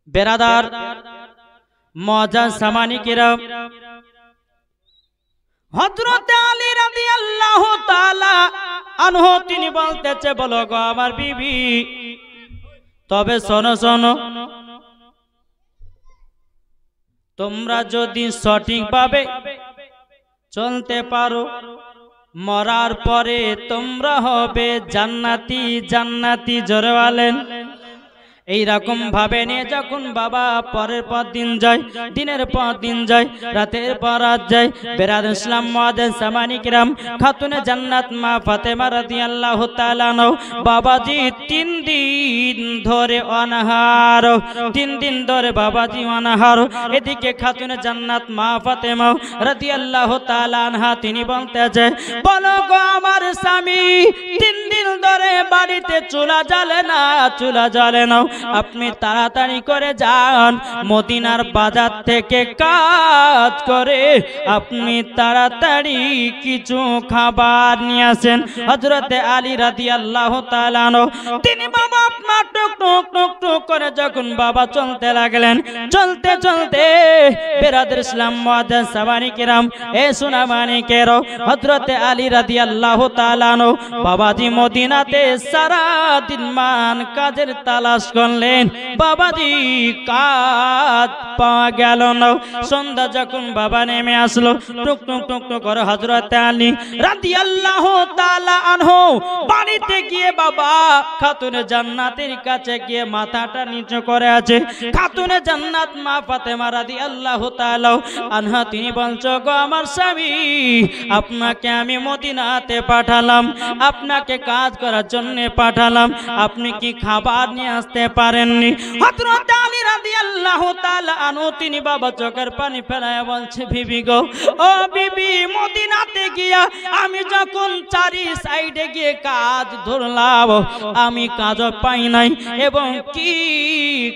বেরাদার মুআজ্জাজ সামানী কিরাম, হযরত আলী রাদিয়াল্লাহু তাআলা আনহু তিনি বলতেছে, বলো গো আমার বিবি, তবে শোনো শোনো, তোমরা যদি সঠিকভাবে চলতে পারো, মরার পরে তোমরা হবে জান্নাতি জান্নাতি। জোরে বলেন। এইরকম ভাবে নিয়ে যখন বাবা পরের পর দিন যায়, দিনের পর দিন যায়, রাতের পর রাত যায়, বেরাদার ইসলাম মুআজ্জাজ সামানী কিরাম, খাতুনে জান্নাত মা ফাতেমা রাদিয়াল্লাহু তাআলা আনহা বাবাজি 3 দিন ধরে অনাহার, 3 দিন ধরে বাবাজি অনাহার। এদিকে খাতুনে জান্নাত মা ফাতেমা রাদিয়াল্লাহু তাআলা আনহা তিনি বলতেছে, বলো গো আমার স্বামী, 3 দিন ধরে বাড়িতে চুলা জ্বলে না, চুলা জ্বলে না, আপনি তাড়াতাড়ি করে যান, মদিনার বাজার থেকে কাজ করে আপনি তাড়াতাড়ি কিছু খাবার নিয়ে আসেন। হযরতে আলী রাদিয়াল্লাহু তাআলা আনহু তিনি বাবা আপনার টুক টুক টুক টুক করে যখন বাবা চলতে লাগলেন, চলতে চলতে বেরাদার ইসলাম মুআজ্জাজ সামানী কিরাম, এ সোনা মানিকেরও, হযরতে আলী রাদিয়াল্লাহু তাআলা আনহু বাবাজি মদিনাতে সারা দিন মান কাজের তালাশ করলেন, বাবাজি কাজ পাওয়া গেল না। সন্ধ্যা যখন বাবা নেমে আসলো, টুক টুক টুক টুক করে হযরতে আলী রাদিয়াল্লাহু তাআলা আনহু বাড়িতে গিয়ে বাবা খাতুনে জান্নাতের কাছে গিয়ে মাথাটা নিচু করে আছে। খাতুনে জান্নাত মা ফাতেমা রাদিয়াল্লাহু তাআলা আনহা তিনি বলছো, গো আমার স্বামী, আপনাকে আমি মদিনাতে পাঠালাম, আপনাকে কাজ করার জন্য পাঠালাম, আপনি কি খাবার নিয়ে আসতে পারেননি? হযরত আলী রাদিয়াল্লাহু তাআলা আনহু তিনি বাবা চোখের পানি ফেলায় বলছে, বিবি গো, ও বিবি, মদিনাতে গিয়া আমি যখন চারি সাইডে গিয়ে কাজ ধরলাম, আমি কাজও পাই নাই এবং কি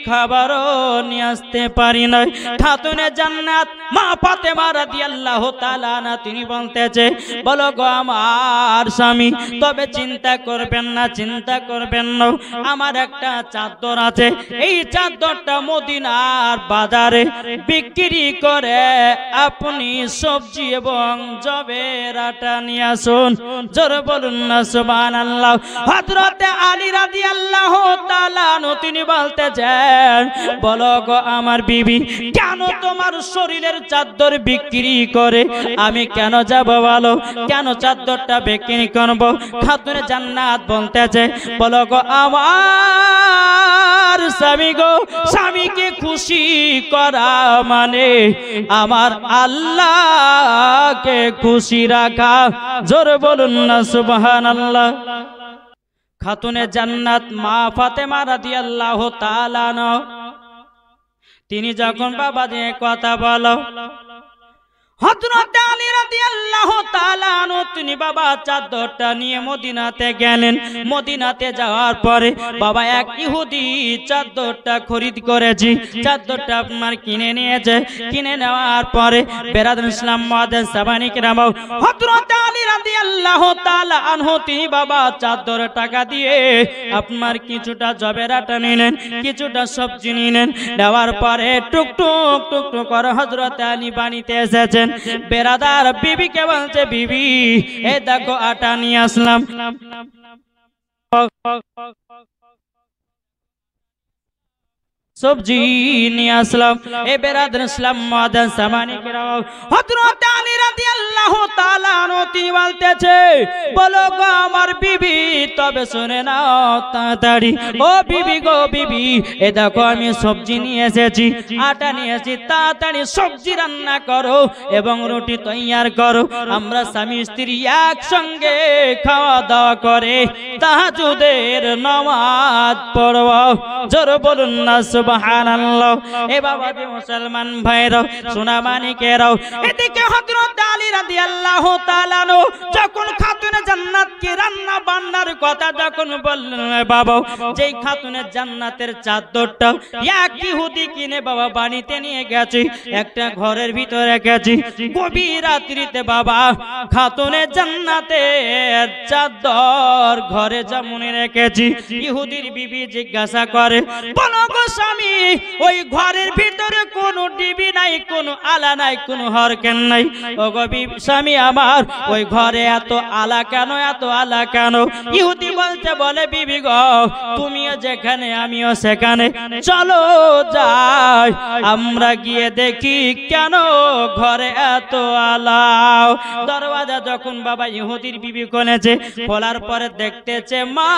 খাবারও নিয়ে আসতে পারি নাই। খাতুনে জান্নাত মা ফাতেমা রাদিয়াল্লাহু তাআলা আনহা তিনি বলতেছে, বলো গো আমার স্বামী, তবে চিন্তা করবেন না, চিন্তা করবেন না, আমার একটা চাদর আছে, এই চাদরটা মদিনার বাজারে বিক্রি করে আপনি সবজি এবং জবের আটা নিয়ে আসুন। জোরে বলুন না সুবহানাল্লাহ। হযরতে আলী রাদিয়াল্লাহু তাআলা আনহু তিনি বলতেছেন, বলো গো আমার বিবি, কেন তোমার শরীরের চাদর বিক্রি করে আমি কেন যাব বলো, কেন চাদরটা বিক্রি করব? খাতুনে জান্নাত বলতেছে, বলো গো আমার স্বামী গো, স্বামীকে খুশি করা মানে আমার আল্লাহকে খুশি রাখা। জোরে বলুন না সুবহানাল্লাহ। খাতুনে জান্নাত মা ফাতেমা রাদিয়াল্লাহু তাআলা আনহা তিনি যখন বাবা দিয়ে কথা বলো, হযরত আলী রাদিয়াল্লাহু তাআলা আনহু তিনি বাবা চাদরটা নিয়ে মদিনাতে গেলেন। মদিনাতে যাওয়ার পরে বাবা এক ইহুদি চাদরটা খরিদ করেছি, চাদরটা আপনার কিনে নিয়েছে। কিনে নেওয়ার পরে বেরাদার ইসলাম মুআজ্জাজ সামানী কিরাম, হযরত আলী রাদিয়াল্লাহু তাআলা আনহু তিনি বাবা চাদর টাকা দিয়ে আপনার কিছুটা জবের আটা নিলেন, কিছুটা সবজি নিলেন। নেওয়ার পরে টুক টুক টুক টুক করে হযরত আলী বাড়িতে এসেছেন। বেরাদার বিবিকে বলছে, বিবি এই দেখো আটা নিয়ে আসলাম। সবজি নিয়ে আসলাম। এ বেরাদার ইসলাম মুআজ্জাজ সামানী কিরাম, হযরত আলী রাদিয়াল্লাহু তাআলা আনহু তিনি বলতেছে, বলো গো আমার বিবি, তবে শুনে নাও তাড়াতাড়ি, ও বিবি গো বিবি, এ দেখো আমি সবজি নিয়ে এসেছি, আটা নিয়ে এসেছি, তাড়াতাড়ি সবজি রান্না করো এবং রুটি তৈয়ার করো, আমরা স্বামী স্ত্রী একসঙ্গে খাওয়া দাওয়া করে তাহাজ্জুদের নামাজ পড়ব। জোরে বলুন না সুবহানাল্লাহ। এ বাবা মুসলমান ভাইরাও, সোনা মানিকেরাও, এদিকে হযরত হযরত আলী রাদিয়াল্লাহু তাআলা আনহু যখন খাতুনে জান্নাতকে রান্না বান্নার কথা যখন বললেন বাবা, যেই খাতুনে জান্নাতের চাদরটা এক ইহুদি কিনে বাবা বাড়িতে নিয়ে গেছে, একটা ঘরের ভিতরে রেখেছি। গভীর রাত্রিতে বাবা খাতুনে জান্নাতের চাদর ঘরে যেমন রেখেছি, ইহুদির বিবি জিজ্ঞাসা করে, বলো গো স্বামী, ওই ঘরের ভিতরে কোনো ডিবি নাই, কোনো আলা নাই, কোনো হরকেন নাই। ও গো স্বামী আমার, ওই ঘরে এত আলা কেন, এত আলা কেন? ইহুদি বলতে বলে, বিবি গো তুমিও যেখানে আমিও সেখানে, চলো যাই আমরা গিয়ে দেখি কেন ঘরে এত আলা। দরওয়াজা যখন বাবা ইহুদির বিবি খুলেছে, খোলার পরে দেখতেছে মা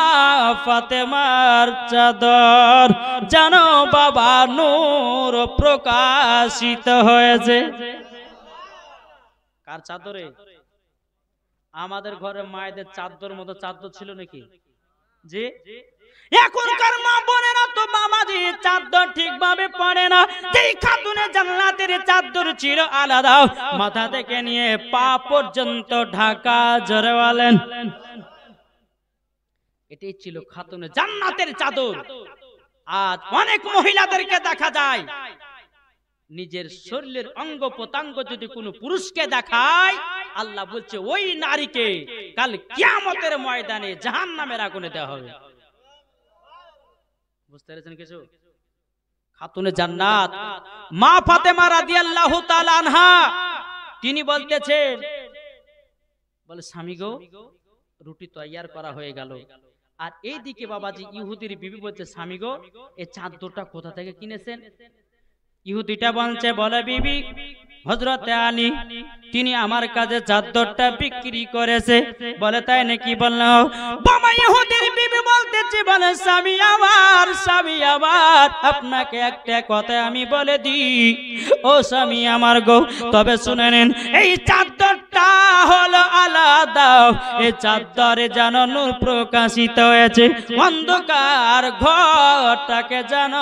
ফাতেমার চাদর, জানো বাবা নূর প্রকাশিত হয়েছে। কার চাদরে? আমাদের ঘরে মায়েদের চাদর মতো চাদর ছিল নাকি? জি। এখনকার মা বোনেরা তো বাবাজি চাদর ঠিকভাবে পড়ে না। যেই খাতুনে জান্নাতের চাদর ছিল আলাদা, মাথা থেকে নিয়ে পা পর্যন্ত ঢাকা, জোরে বলেন। এটাই ছিল খাতুনে জান্নাতের চাদর। আজ অনেক মহিলাদেরকে দেখা যায় নিজের শরীরের অঙ্গ প্রত্যঙ্গ যদি কোনো পুরুষকে দেখায়, আল্লাহ বলছে ওই নারীকে কাল কিয়ামতের ময়দানে জাহান্নামের আগুনে দেওয়া হবে। বুঝতে পেরেছেন কিছু? খাতুনে জান্নাত মা ফাতেমা রাদিয়াল্লাহু তাআলা আনহা তিনি বলতেছেন, বলে স্বামী গো রুটি তৈয়ার করা হয়ে গেল। আর এইদিকে বাবাজি ইহুদির বিবি বলছে, স্বামী গো এই চাদরটা কোথা থেকে কিনেছেন? ইহুদিটা বলছে, বলে বিবি হযরত আলী তিনি আমার কাছে চাদরটা বিক্রি করেছে। বলে তাই নাকি? বললাম বাবা ইহুদির বিবি বলতেছে, বলে স্বামী আমার, স্বামী আমার, আপনাকে একটা কথা আমি বলে দিই ও স্বামী আমার গো, তবে শুনে নিন, এই চাদরটা হলো আলাদা। এই চাদরে যেন নূর প্রকাশিত হয়েছে, অন্ধকার ঘরটাকে যেন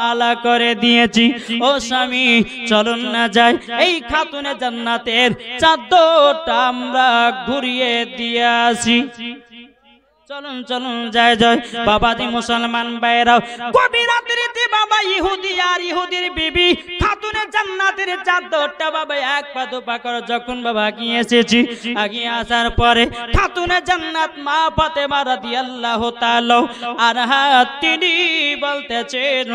আলা করে দিয়েছি। ও স্বামী চলুন না যাই, এই খাতুনে জান্নাতের চাদরটা আমরা ঘুরিয়ে দিয়ে আসি। চলুন চলুন যাই যাই। বাবাজি মুসলমান ভাইরাও, গভীর রাত্রিতে বাবা ইহুদি আর ইহুদির বিবি খাতুনে জান্নাতের চাদরটা বাবা এক পা দু পা করে যখন বাবা আগিয়ে এসেছি, আগিয়ে আসার পরে খাতুনে জান্নাত মা ফাতেমা রাদিয়াল্লাহু তাআলা আনহা তিনি বলতেছেন,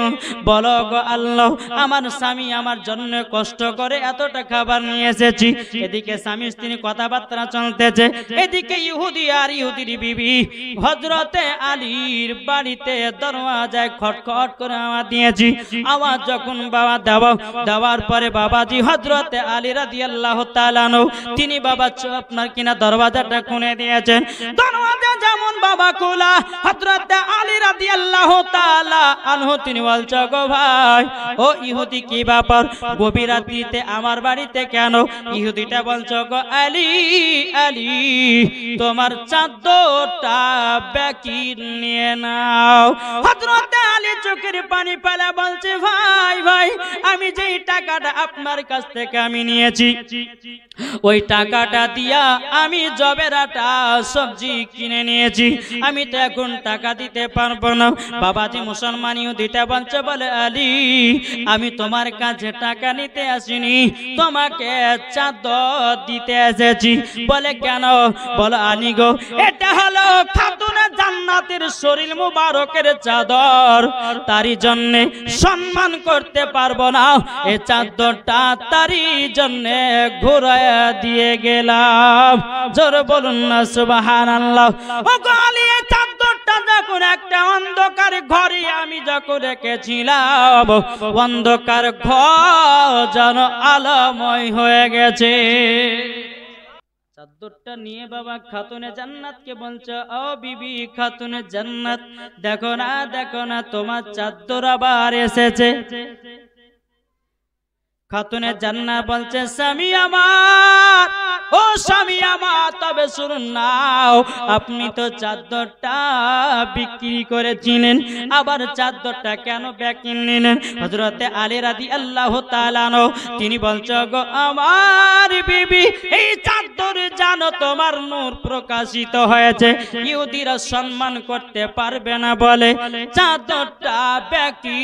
বলো গো আল্লাহ, আমার স্বামী আমার জন্য কষ্ট করে এতটা খাবার নিয়ে এসেছি। এদিকে স্বামী স্ত্রী কথাবার্তা চলতেছে, এদিকে ইহুদি আর ইহুদির বিবি হযরতে আলীর বাড়িতে দরওয়াজায় খটখট করে আওয়াজ দিয়েছি। আওয়াজ যখন বাবা দেওয়ার পরে বাবাজি হযরতে আলী রাদিয়াল্লাহু তাআলা আনহু তিনি বাবা আপনার কিনা দরওয়াজাটা খুলে দিয়েছেন। দরওয়াজা যেমন বাবা খোলা, হযরতে আলী রাদিয়াল্লাহু তাআলা আনহু তিনি বলছে, গো ভাই ও ইহুদি কি ব্যাপার, গভীর রাত্রিতে আমার বাড়িতে কেন? ইহুদিটা বলছে, গো আলী, আলী তোমার চাদরটা বাকির নিয়ে নাও। হযরতে আলী চোখের পানি ফেলে বলছে, ভাই ভাই আমি যেই টাকাটা আপনার কাছ থেকে আমি নিয়েছি, ওই টাকাটা দিয়া আমি জবেরাটা সবজি কিনে নিয়েছি, আমি তো এখন টাকা দিতে পারবো না। বাবাজি মুসলমান ইহুদিটা বলছে, বলে আলী আমি তোমার কাছে টাকা নিতে আসিনি, তোমাকে চাদর দিতে এসেছি। বলে কেন? বলো আলী গো এটা হলো খাতুনে জান্নাতের শরীর মুবারকের চাদর, তারই জন্য সম্মান করতে পারবো না, এই চাদরটা তারই জন্য ঘুরাইয়া দিয়ে গেলাম। জোরে বলুন না সুবহানাল্লাহ। ও গো আলী এই চাদরটা যখন একটা অন্ধকার ঘরে আমি যখন রেখেছিলাম, অন্ধকার ঘর যেন আলোময় হয়ে গেছে। চাদরটা নিয়ে বাবা খাতুনে জান্নাতকে বলছে, ও বিবি খাতুনে জান্নাত দেখো না, দেখো না তোমার চাদর আবার এসেছে। খাতুনে জান্নাত বলছে স্বামী আমার, ও স্বামী আমার, তবে শুনুন নাও, আপনি তো চাদরটা বিক্রি করেছিলেন, আবার চাদরটা কেন বিক্রি নিলেন? হযরতে আলী রাদিয়াল্লাহু তাআলা আনহু তিনি বলছে, গো আমার বিবি, এই চাদর জানো তোমার নূর প্রকাশিত হয়েছে, ইহুদিরা সম্মান করতে পারবে না বলে চাদরটা বিক্রি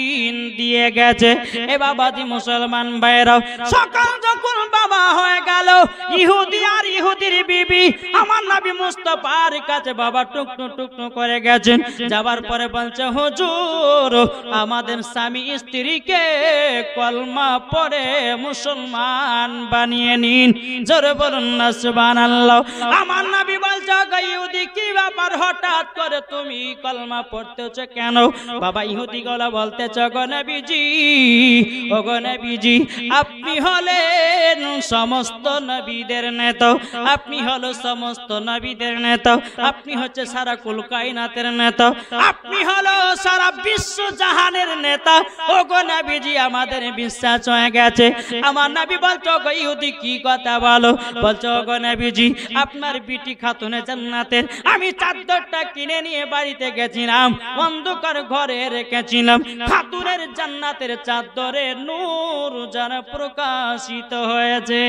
দিয়ে গেছে। এ বাবাজি মুসলমান ভাইরা, সকাল যখন বাবা হয়ে গেল, ইহুদি আর ইহুদির বিবি আমার নবী মুস্তাফার কাছে বাবা টুকটু টুকটু করে গেছেন। যাবার পরে বলছে, হুজুর আমাদের স্বামী স্ত্রীকে কলমা পড়ে মুসলমান বানিয়ে নিন। জোরে বলুন না সুবহানাল্লাহ। আমার নবী বলছে, ইহুদি কি ব্যাপার, হঠাৎ করে তুমি কলমা পড়তেছো কেন? বাবা ইহুদি গলা বলতেছে, গো নবীজি, ও গো নবীজি, আপনি হলেন সমস্ত নবীদের নেতা, আপনি হলো সমস্ত নবীদের নেতা, আপনি হচ্ছে সারা কুল কায়নাতের নেতা, আপনি হলো সারা বিশ্ব জাহানের নেতা। ও গো নবীজি, আমাদের বিশ্বাস হয়ে গেছে। আমার নবী বলছে, গো ইহুদি কি কথা বলো? বলছে, গো নবীজি, আপনার বিটি খাতুনে জান্নাতের আমি চাদরটা কিনে নিয়ে বাড়িতে গেছিলাম, অন্ধকার ঘরে রেখেছিলাম, খাতুনের জান্নাতের চাদরে নূর যেন প্রকাশিত হয়েছে।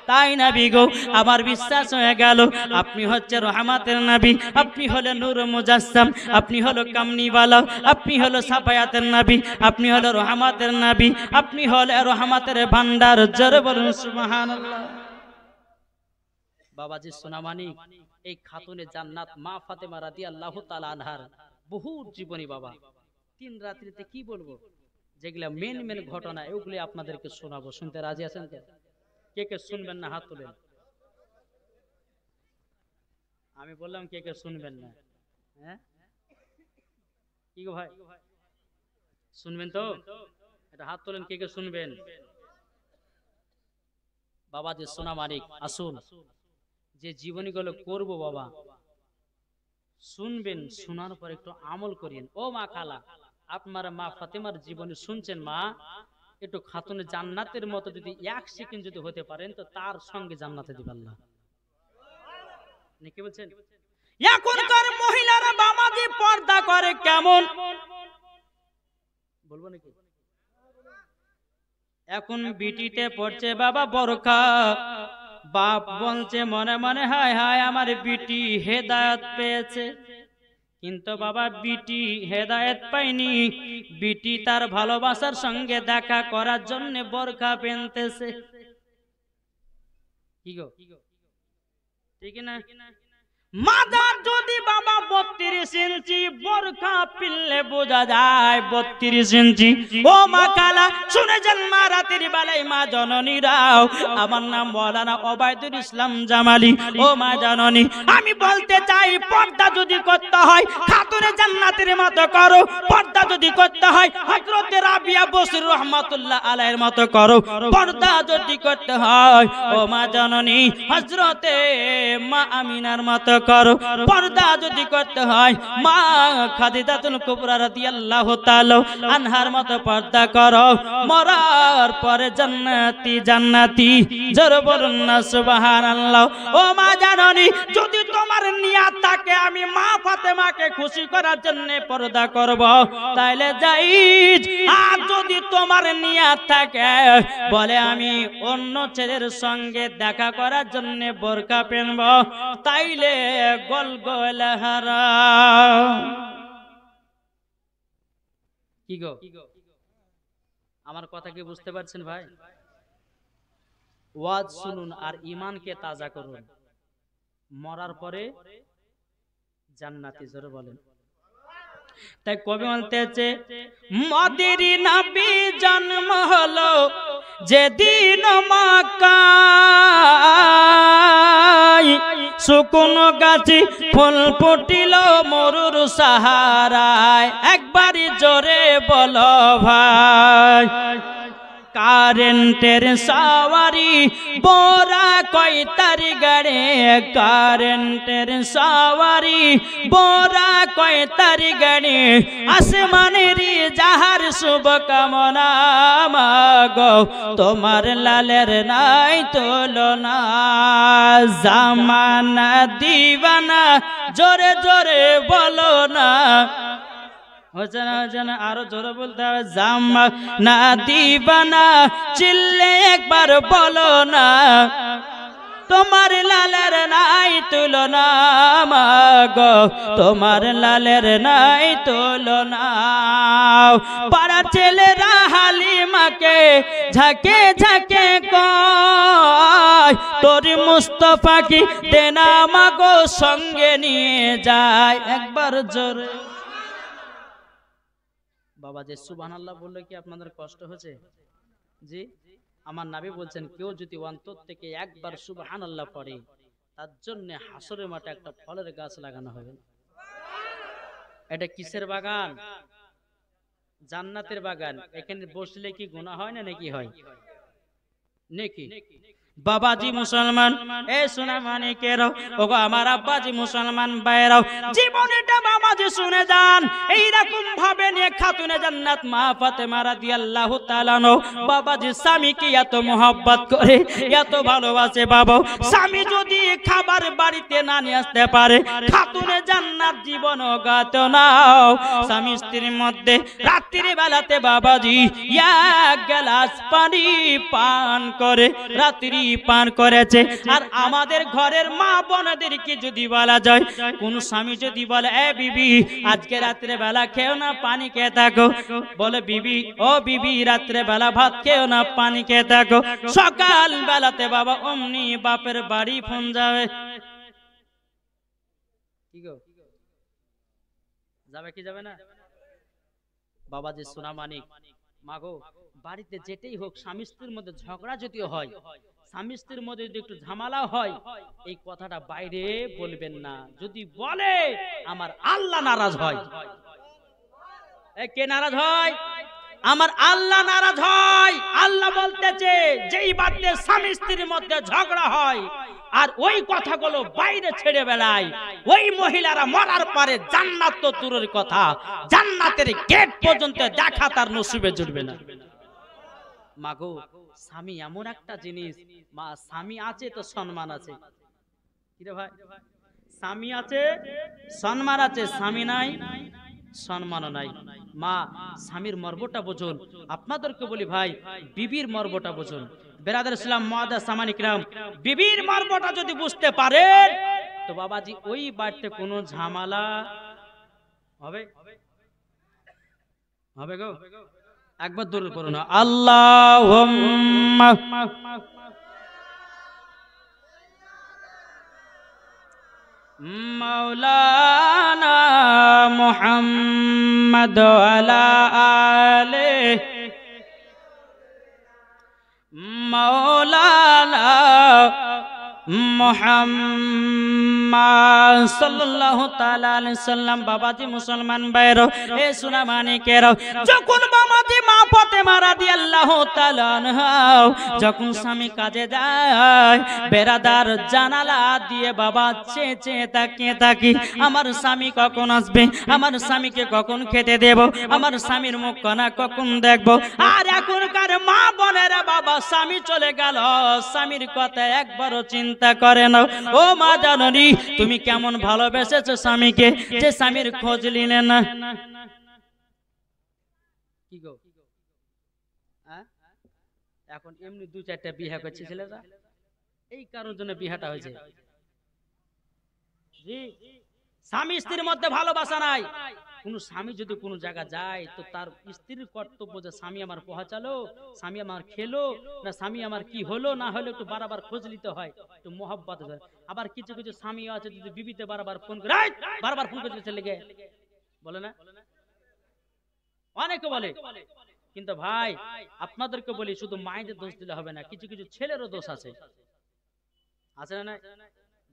তাই নবী গো, আমার বিশ্বাস হয়ে গেল আপনি হচ্ছে রহমতের নবী, আপনি হলেন নূর মুজাসসাম, আপনি হলো কামনিওয়ালা, আপনি হলো সাফায়াতের নবী, আপনি হলো রহমতের নবী, আপনি হলেন রহমতের ভান্ডার। জোরে বলুন সুবহানাল্লাহ। বাবাজি সোনামানি, এই খাতুনে জান্নাত মা ফাতেমা রাদিয়াল্লাহু তাআলা আনহার বহু জীবনী বাবা, 3 রাত্রিতে কি বলবো, যেগুলা মেন ঘটনা ওগুলি আপনাদেরকে শোনাবো। শুনতে রাজি আছেন? কে কে শুনবেন না হাত তুলেন। আমি বললাম কে কে শুনবেন না? হ্যাঁ কি গো ভাই, শুনবেন তো? এটা হাত তোলেন কে কে শুনবেন। বাবাজি সোনা মানিক, আসুন যে জীবনীগুলো করব বাবা, শুনবেন, শোনার পর একটু আমল করিয়েন। ও মা খালা, আপনার মা ফাতেমার জীবনী শুনছেন মা, একটু খাতুনে জান্নাতের মতো যদি 1 সেকেন্ড যদি হতে পারেন তো তার সঙ্গে জান্নাতে দিবেন না। কি বলছেন? এখনকার মহিলারা বাবাজি পর্দা করে কেমন বলবো নাকি? এখন বিটিতে পড়ছে বাবা বোরকা, বাপ বলছে মনে মনে, হায় হায় আমার বিটি হেদায়েত পেয়েছে। কিন্তু বাবা বিটি হেদায়েত পায়নি, বিটি তার ভালোবাসার সঙ্গে দেখা করার জন্য বোরকা পেনতেছে। কি গো ঠিক না? মাদার যদি বাবা 32 ইঞ্চি বোরকা পিনলে বোঝা যায় 32 ইঞ্চি। ও মা কালা শুনে যান মা রাতের বেলায় মা জননীরাও, আমার নাম মাওলানা ওবায়দুল ইসলাম জামালি। ও মা জননী, আমি বলতে চাই পর্দা যদি করতে হয় খাতুনে জান্নাতের মতো করো, পর্দা যদি করতে হয় হযরতে রাবিয়া বসরি রাহমাতুল্লাহ আলাইহির মতো করো, পর্দা যদি করতে হয় ও মা জননী হযরতে মা আমিনার মতো করো, পর্দা যদি করতে হয় মা খাদিজাতুল কুবরা রাদিয়াল্লাহু তাআলা আনহার মতো পর্দা করো। মরার পরে জান্নাতি জান্নাতি। জোরে বলুন না সুবহানাল্লাহ। ও মা জাননি, যদি তোমার নিয়ত থাকে আমি মা ফাতেমাকে খুশি করার জন্য পর্দা করব তাইলে জায়েজ, আর যদি তোমার নিয়ত থাকে বলে আমি অন্য ছেলের সঙ্গে দেখা করার জন্য বোরকা পরব তাইলে গলগলা হারাম। কি গো আমার কথা কি বুঝতে পারছেন ভাই? ওয়াজ শুনুন আর ঈমানকে তাজা করুন, মরার পরে জান্নাতি। জোরে বলেন। তাই কবি বলতেছে মদির নবী জন্ম হলো যেদিন মক্কায়, শুকনো গাছি ফুল ফুটিল মরুর সাহারায়, একবারই জোরে বলো ভাই। কারেন্টের সাওয়ারি বোরা কয় তার গাড়ে, কারেন্টের সাওয়ারি বোরা কয় তার গাড়ে, আসমানের যাহার শুভ কামনা মাগো তোমার লালের নাই তুলনা। জামানা দিবানা জোরে জোরে বলো না, আরো জোরে বলতে হবে। জামানা দিবানা চিল্লে একবার বলো না, তোমার লালের নাই তুলনা মাগো তোমার লালের নাই তুলনা। পাড়ার ছেলেরা হালিমাকে ঝাঁকে ঝাঁকে কয় তোর মুস্তফা কি দেনা মাগো সঙ্গে নিয়ে যায়, একবার জোরে। বাবা যে সুবহানাল্লাহ বললে কি আপনাদের কষ্ট হচ্ছে? জি, আমার নবী বলছেন কেউ যদি অন্তর থেকে একবার সুবহানাল্লাহ পড়ে তার জন্য হাসরের মাঠে একটা ফলের গাছ লাগানো হবে। এটা কিসের বাগান? জান্নাতের বাগান। এখানে বসলে কি গুনাহ হয় না নাকি হয়? নাকি বাবাজি মুসলমান এ সোনা মানিকেরাও, ওগো আমার আব্বাজি মুসলমান ভাইরাও, জীবনটা বাবাজি শুনে যান। এইরকম ভাবে নিয়ে খাতুনে জান্নাত মা ফাতেমা রাদিয়াল্লাহু তাআলা আনহা বাবাজি স্বামীকে এত মোহাব্বত করে, এত ভালোবাসে। বাবা স্বামী যদি খাবার বাড়িতে না নিয়ে আসতে পারে খাতুনে জান্নাত জীবনও গাতো নাও। স্বামী স্ত্রীর মধ্যে রাত্রি বেলাতে বাবাজি এক গ্লাস পানি পান করে রাত্রি পান করেছে। আর আমাদের ঘরের মা বোনদেরকে যদি বলা যায়, কোন স্বামী যদি বলে এ বিবি আজকে রাত্রে বেলা খেও না পানি খেয়ে থাকো, বলে বিবি ও বিবি রাত্রে বেলা ভাত খেও না পানি খেয়ে থাকো, সকাল বেলাতে বাবা অমনি বাপের বাড়ি ফোন যাবে। কি গো যাবে কি যাবে না? বাবা যে সোনা মানিক মাগো বাড়িতে যেতেই হোক স্বামী স্ত্রীর মধ্যে ঝগড়া যদি হয়, স্বামী স্ত্রীর মধ্যে যদি একটু ঝামেলা হয়, এই কথাটা বাইরে বলবেন না। যদি বলে আমার আল্লাহ নারাজ হয়। কে নারাজ হয়? আমার আল্লাহ নারাজ হয়। আল্লাহ বলতেছে যেই বাড়িতে স্বামী স্ত্রীর মধ্যে ঝগড়া হয় আর ওই কথাগুলো বাইরে ছেড়ে বেড়ায়, ওই মহিলারা মরার পরে জান্নাত তো দূরের কথা, জান্নাতের গেট পর্যন্ত দেখা তার নসিবে জুটবে না। মাগো স্বামী এমন একটা জিনিস, মা স্বামী আছে তো সম্মান আছে। কিরে ভাই, স্বামী আছে সম্মান আছে, স্বামী নাই সম্মানও নাই। মা স্বামীর মর্মটা বুঝুন। আপনাদেরকে বলি ভাই বিবির মর্মটা বুঝুন। বেরাদার ইসলাম মুআদ্দাস সামানিক রাম, বিবির মর্মটা যদি বুঝতে পারেন তো বাবাজি ওই বাড়িতে কোনো ঝামেলা হবে হবে গো। একবার দূর করো না আল্লাহুম্মা মাওলানা মুহাম্মদ আলা আলে মাওলানা মুহাম্মদ সাল্লাল্লাহু তাআলা আলাইহি সাল্লাম। বাবাজি মুসলমান ভাইরা এ সোনা মানিকেরা, যখন বাবাজি মা ফাতেমা রাদিয়াল্লাহু তাআলা আনহা যখন স্বামী কাজে যায়, বেরাদার জানালা দিয়ে বাবা চেয়ে চেয়ে তাকিয়ে থাকি আমার স্বামী কখন আসবে, আমার স্বামীকে কখন খেতে দেব, আমার স্বামীর মুখ কানা কখন দেখব। আর এখনকার মা বোনেরা বাবা স্বামী চলে গেল স্বামীর কথা একবারও চিন্তা করে না। ও মা জাননি তুমি কেমন ভালোবেসেছো স্বামীকে, যে স্বামীর খোঁজ নিলে না। কি গো এখন এমনি দু চারটা বিয়ে করছে ছেলেরা, এই কারণের জন্য বিয়েটা হয়েছে। জি, স্বামী স্ত্রীর মধ্যে ভালোবাসা নাই। কোন স্বামী যদি কোন জায়গা যায় তো তার স্ত্রীর কর্তব্য যে স্বামী আমার পৌঁছালো, স্বামী আমার খেলো না, স্বামী আমার কি হলো না হলো একটু বারবার খোঁজ নিতে হয়, একটু মোহাব্বত হয়। আবার কিছু কিছু স্বামী আছে যদি বিবিতে বারবার ফোন করে বারবার ফোন করতে লেগে বলে না, অনেকে বলে। কিন্তু ভাই আপনাদেরকে বলি শুধু মায়েদের দোষ দিলে হবে না, কিছু কিছু ছেলেরও দোষ আছে, আছে না?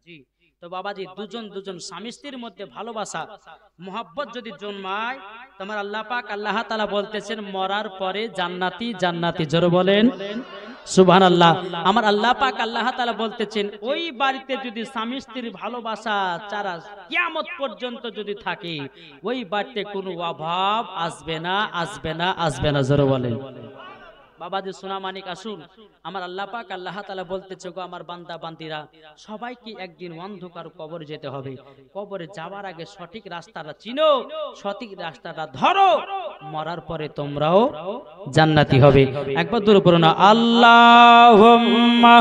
জি, তো বাবাজি দুজন দুজন স্বামী স্ত্রীর মধ্যে ভালোবাসা মোহাব্বত যদি জন্মায়, তোমার আল্লাহ পাক আল্লাহ তাআলা বলতেছেন মরার পরে জান্নাতি জান্নাতি। জোরে বলেন সুবহানাল্লাহ। আমার আল্লাহ পাক আল্লাহ তাআলা বলতেছেন ওই বাড়িতে যদি স্বামী স্ত্রীর ভালোবাসা চারা কিয়ামত পর্যন্ত যদি থাকে, ওই বাড়িতে কোনো অভাব আসবে না, আসবে না, আসবে না। জোরে বলেন বাবাজি সোনা মানিক আসুন, আমার আল্লাহ পাক আল্লাহ তাআলা বলতেছে গো আমার বান্দা বান্দিরা, সবাইকে একদিন অন্ধকার কবরে যেতে হবে। কবরে যাওয়ার আগে সঠিক রাস্তাটা চিনো, সঠিক রাস্তাটা ধরো, মরার পরে তোমরাও জান্নাতি হবে। একবার দূর করো না আল্লাহুম্মা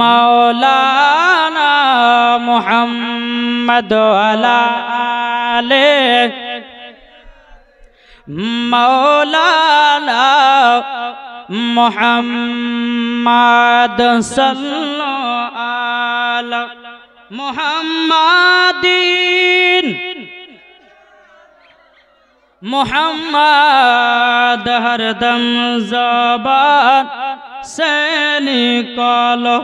মাওলানা মুহাম্মদ আলা আলে মাওলানা মুহাম্মদ সাল্লাল্লাহু আলা মুহাম্মাদিন মুহাম্মদ হরদম জবান से निकालो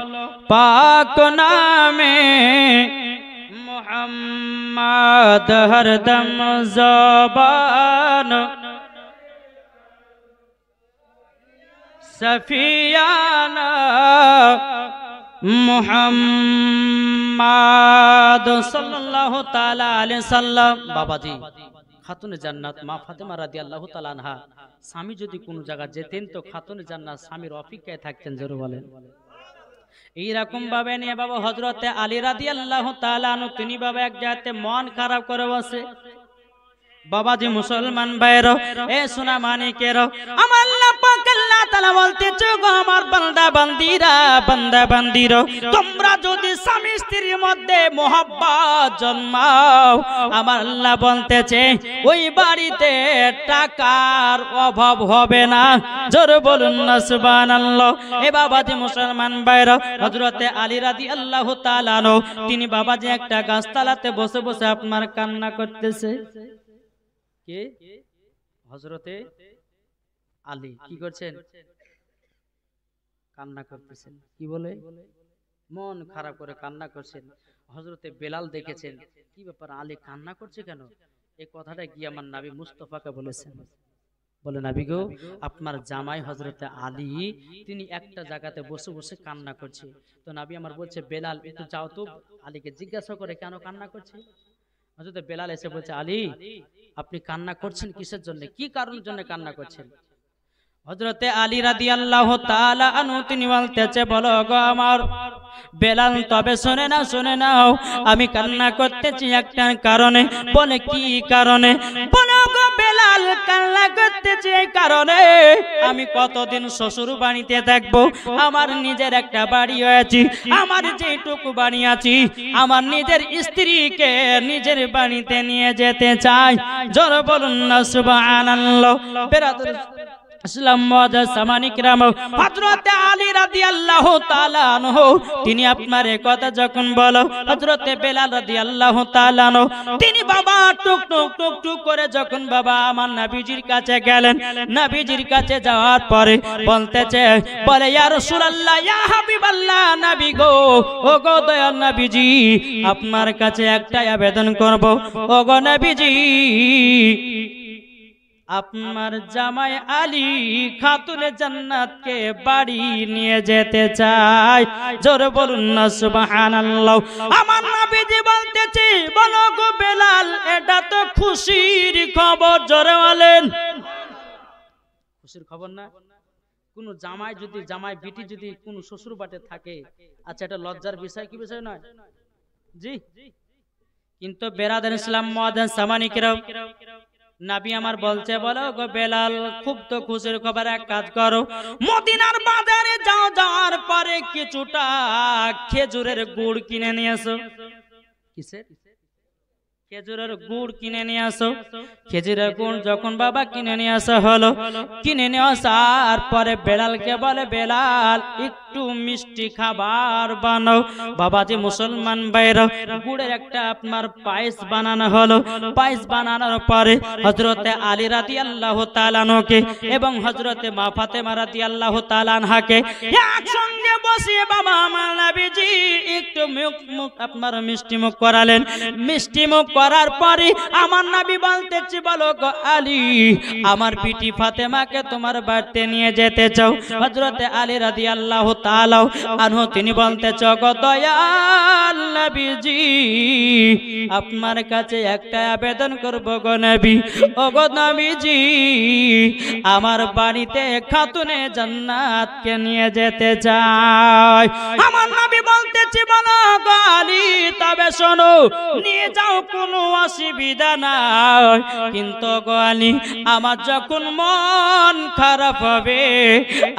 पाक नामे मुहम्मद हरदम ज़बान सफियाना मुहम्मद सल्लल्लाहु ताला अलैहि वसल्लम। बाबाजी খাতুনে জান্নাত মা ফাতেমা রাদিয়াল্লাহু তাআলা আনহা স্বামী যদি কোনো জায়গা যেতেন তো খাতুনে জান্নাত স্বামীর অপেক্ষায় থাকতেন। জোরে বলেন এইরকম ভাবে নিয়ে বাবা হযরতে আলী রাদিয়াল্লাহু তাআলা আনহু তিনি বাবা এক জায়গাতে মন খারাপ করে বসে। বাবাজি মুসলমান ভাইরা এ সোনা মানিকেরা, আমার আল্লাহ পাক আল্লাহ তাআলা বলতেছে গো আমার বান্দা বান্দিরা, বান্দা বান্দিরা, তোমরা যদি স্বামী স্ত্রীর মধ্যে মোহাব্বত জন্মাও, আমার আল্লাহ বলতেছে ওই বাড়িতে টাকার অভাব হবে না। জোরে বলুন না সুবহানাল্লাহ। এ বাবাজি মুসলমান ভাইরা, হযরতে আলী রাদিয়াল্লাহু তাআলা আনহু তিনি বাবাজি একটা গাছতলাতে বসে বসে আপনার কান্না করতেছে। কে? হযরতে আলী কি করছেন? কান্না করতেছেন। কি বলে? মন খারাপ করে কান্না করছেন। হযরতে বেলাল দেখেছেন কি ব্যাপার, আলী কান্না করছে কেন? এই কথাটা গিয়ে আমার নবী মুস্তাফাকে বলেছেন। বলে নবী গো আপনার জামাই হযরতে আলী তিনি একটা জায়গাতে বসে বসে কান্না করছে। তো নবী আমার বলছে বেলাল একটু যাও তো আলীকে জিজ্ঞাসা করে কেন কান্না করছে। হযরতে বেলাল এসে বলছে আলী আপনি কান্না করছেন কিসের জন্য, কি কারণের জন্য কান্না করছেন? হযরতে আলী রাদিয়াল্লাহু তাআলা আনহু তিনি বলতেছে বলো গো আমার বেলাল, তবে শুনে নাও শুনে নাও, আমি কান্না করতেছি একটা কারণে। বলে কি কারণে? বলো গো বেলাল কান্না করতেছি এই কারণে আমি কতদিন শ্বশুর বাড়িতে থাকবো, আমার নিজের একটা বাড়ি হয়েছে, আমার যেটুকু বাড়ি আছে আমার নিজের স্ত্রীকে নিজের বাড়িতে নিয়ে যেতে চাই। জোরে বলুন না সুবহানাল্লাহ। বেরাদর ইসলাম মুআজ্জাজ সামানিক রাম হযরতে আলী রাদিয়াল্লাহু তাআলা আনহু তিনি আপনার এই কথা যখন বলো, হযরতে বেলাল রাদিয়াল্লাহু তাআলা আনহু তিনি বাবা টুক টুক টুক টুক করে যখন বাবা আমার নবীজির কাছে গেলেন, নবীজির কাছে যাওয়ার পরে বলতেছে বলে ইয়া রাসূলুল্লাহ ইয়া হাবিবাল্লাহ, নবী গো ও গো দয়াল নবীজি আপনার কাছে একটা আবেদন করব। ও গো নবীজি আপনার জামাই আলী খাতুনে জান্নাতকে বাড়ি নিয়ে যেতে চায়। জোরে বলুন না সুবহানাল্লাহ। আমার নবীজি বলতেছে বলো গো বেলাল এটা তো খুশির খবর। জোরে বলেন খুশির খবর না? কোন জামাই যদি জামাই বিটি যদি কোন শ্বশুর বাড়িতে থাকে, আচ্ছা এটা লজ্জার বিষয় কি বিষয় নয়? জি কিন্তু বেরাদার ইসলাম মুআজ্জাজ সামানিকরাম নবী আমার বলছে বলো গো বেলাল খুব তো খুশির খবর, এক কাজ করো মদিনার বাজারে যাও, যাওয়ার পরে কিছুটা খেজুরের গুড় কিনে নিয়ে আসো। কিসের? খেজুরের গুড় কিনে নিয়ে আসো। খেজুরের গুড় যখন বাবা কিনে নিয়ে আসা হলো, কিনে নিয়ে আসার পরে বেলালকে বলে বেলাল একটু একটু মিষ্টি খাবার বানাও। বাবাজি মুসলমান ভাইরা, গুড়ের একটা আপনার পায়েস বানানো হলো। পায়েস বানানোর পরে হযরতে আলী রাদিয়াল্লাহু তাআলা আনহুকে এবং হযরতে মা ফাতেমা রাদিয়াল্লাহু তাআলা আনহাকে একসঙ্গে বসিয়ে বাবা আমার নবীজি একটু মুখ আপনার মিষ্টি মুখ করালেন। মিষ্টি মুখ করার পরে আমার নবী বলতেছে, বলো গো আলী, আমার বিটি ফাতেমাকে তোমার বাড়িতে নিয়ে যেতে চাও? হযরতে আলী রাদিয়াল্লাহু তাআলা আনহু তিনি বলতেছে, গো দয়াল নবীজি, আপনার কাছে একটা আবেদন করব গো নবী। ও গো নবীজি, আমার বাড়িতে খাতুনে জান্নাতকে নিয়ে যেতে চাই। আমার নবী বলতেছে, বলো গো আলী, তবে শোনো, নিয়ে যাও, কোনো অসুবিধা নাই, কিন্তু গো আলী, আমার যখন মন খারাপ হবে,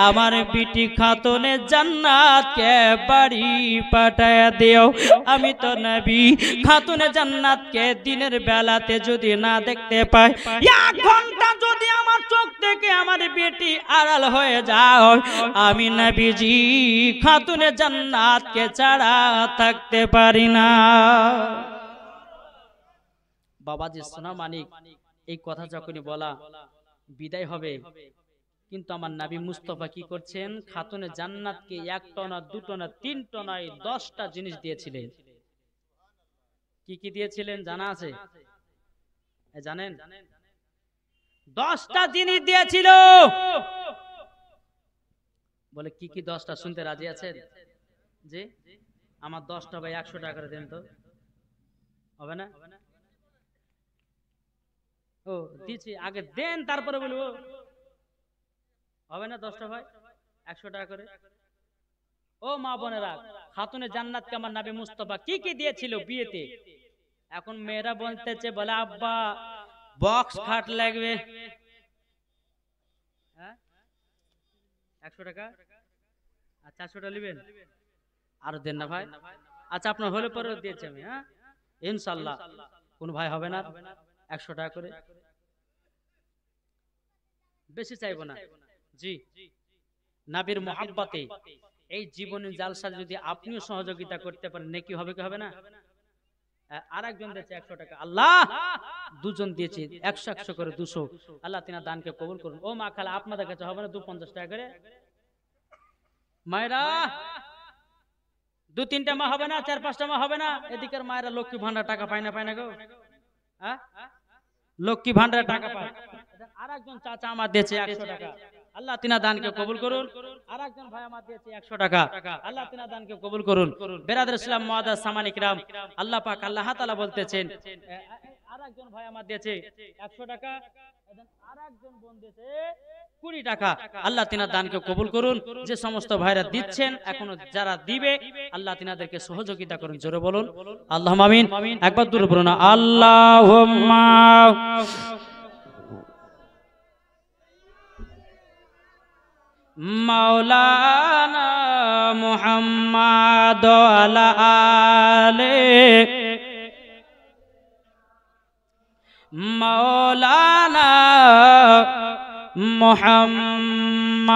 আমার বিটি খাতুনে জান্নাতকে বাড়ি পাঠায়া দিও। আমি তো নবী, খাতুনে জান্নাতকে দিনের বেলাতে যদি না দেখতে পাই, 1 ঘন্টা যদি আমার চোখ থেকে আমার বেটি আড়াল হয়ে যাও, আমি নবীজি খাতুনে জান্নাতকে ছাড়া থাকতে পারি না। বাবাজি সোনা মানিক, এই কথা যখনই বলা বিদায় হবে, কিন্তু আমার নবী মুস্তাফা কি করছেন? খাতুনে জান্নাতকে 1টা না 2টা না 3টা নয় 10টা জিনিস দিয়েছিলেন। কি কি দিয়েছিলেন জানা আছে? জানেন? 10টা জিনিস দিয়েছিল। বলে কি কি 10টা? শুনতে রাজি আছেন? জি, আমার 10টা ভাই 100 টাকা করে দেন তো, হবে না? ও দিচ্ছি, আগে দেন তারপরে বলবো, হবে না? 10টা ভাই 100 টাকা করে। ও মা বোনেরা, খাতুনে জান্নাতকে আমার নবী মুস্তাফা কি কি দিয়েছিল বিয়েতে? এখন মেয়েরা বলতেছে, বলে আব্বা বক্স খাট লাগবে। হ্যাঁ, 100 টাকা। আচ্ছা 100 টাকা নেবেন, আর দেন না ভাই? আচ্ছা আপনার হলে পরে দিয়েছি আমি। হ্যাঁ ইনশাআল্লাহ, কোন ভাই হবে না? 100 টাকা করে, বেশি চাইবো না। জি, নবীর মুহাব্বতে এই জীবনের জালসা যদি আপনিও সহযোগিতা করতে পারেন, নেকি হবে কি হবে না? আরেকজন দিয়েছে 100 টাকা, আল্লাহ দুজন দিয়েছে 100 করে 200। আল্লাহ তিনা দানকে কবুল করুন। ও মা খালা, আপনাদের কাছে হবে না 250 টাকা করে? মায়েরা 2-3টা মা হবে না? 4-5টা মা হবে না? এদিকের মায়েরা লক্ষ্মী ভান্ডার টাকা পায় না, পায় না গো? হ্যাঁ, লক্ষ্মী ভান্ডার টাকা পায়। আরেকজন চাচা আমার দিয়েছে 100 টাকা, আল্লাহ তিনা দানকে কবুল করুন। আরেকজন ভাই আমার দিয়েছে 100 টাকা, আল্লাহ তিনা দানকে কবুল করুন। বেরাদর ইসলাম মুআদ্দাস সামানি কিরাম, আল্লাহ পাক আল্লাহ তাআলা বলতেছেন, আরেকজন ভাই আমার দিয়েছে 100 টাকা, আরেকজন বোন দিয়েছে 20 টাকা। আল্লাহ তিনা দানকে কবুল করুন। যে সমস্ত ভাইরা দিচ্ছেন, এখনো যারা দিবে, আল্লাহ তিনাদেরকে সহযোগিতা করুন। জোরে বলুন আল্লাহুম্মা আমিন। একবার দূরে বলুন আল্লাহুম্মা। মাওলানা মুহাম্মাদ ওয়ালা আলে মাওলানা মুহাম্মাদ